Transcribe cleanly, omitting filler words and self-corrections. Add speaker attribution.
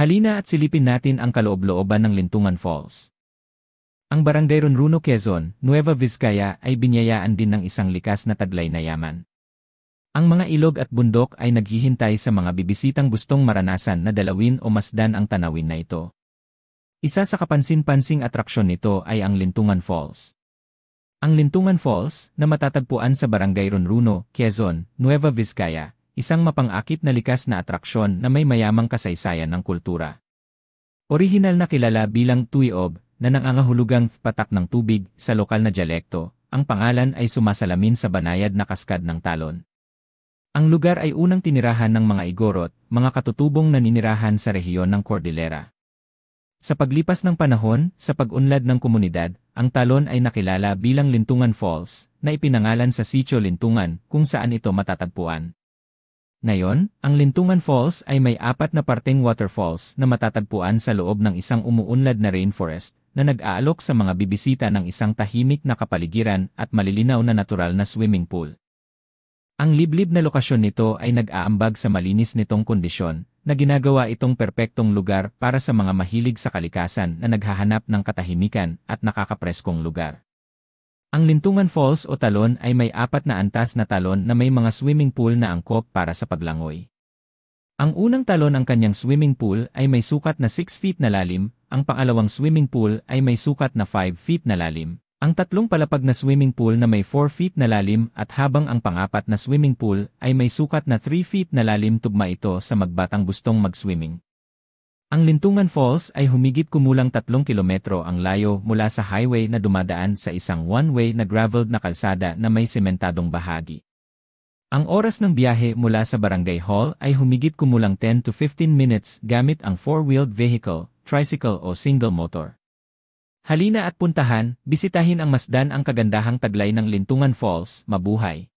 Speaker 1: Halina at silipin natin ang kaloob-looban ng Lintungan Falls. Ang Barangay Runruno, Quezon, Nueva Vizcaya ay binyayaan din ng isang likas na taglay na yaman. Ang mga ilog at bundok ay naghihintay sa mga bibisitang gustong maranasan na dalawin o masdan ang tanawin na ito. Isa sa kapansin-pansing atraksyon nito ay ang Lintungan Falls. Ang Lintungan Falls, na matatagpuan sa Barangay Runruno, Quezon, Nueva Vizcaya, isang mapang-akit na likas na atraksyon na may mayamang kasaysayan ng kultura. Orihinal na kilala bilang Tuyob, na nangangahulugang patak ng tubig sa lokal na dialekto, ang pangalan ay sumasalamin sa banayad na kaskad ng Talon. Ang lugar ay unang tinirahan ng mga Igorot, mga katutubong naninirahan sa rehiyon ng Cordillera. Sa paglipas ng panahon, sa pag-unlad ng komunidad, ang Talon ay nakilala bilang Lintungan Falls, na ipinangalan sa Sitio Lintungan kung saan ito matatagpuan. Ngayon, ang Lintungan Falls ay may 4 na parteng waterfalls na matatagpuan sa loob ng isang umuunlad na rainforest na nag-aalok sa mga bibisita ng isang tahimik na kapaligiran at malilinaw na natural na swimming pool. Ang liblib na lokasyon nito ay nag-aambag sa malinis nitong kondisyon na ginagawa itong perpektong lugar para sa mga mahilig sa kalikasan na naghahanap ng katahimikan at nakakapreskong lugar. Ang Lintungan Falls o Talon ay may 4 na antas na talon na may mga swimming pool na angkop para sa paglangoy. Ang unang talon ang kanyang swimming pool ay may sukat na 6 feet na lalim, ang pangalawang swimming pool ay may sukat na 5 feet na lalim, ang tatlong palapag na swimming pool na may 4 feet na lalim at habang ang pang-4 na swimming pool ay may sukat na 3 feet na lalim tugma ito sa magbatang gustong mag-swimming. Ang Lintungan Falls ay humigit kumulang 3 kilometro ang layo mula sa highway na dumadaan sa isang one-way na graveled na kalsada na may sementadong bahagi. Ang oras ng biyahe mula sa Barangay Hall ay humigit kumulang 10 to 15 minutes gamit ang 4-wheeled vehicle, tricycle o single motor. Halina at puntahan, bisitahin ang masdan ang kagandahang taglay ng Lintungan Falls, mabuhay!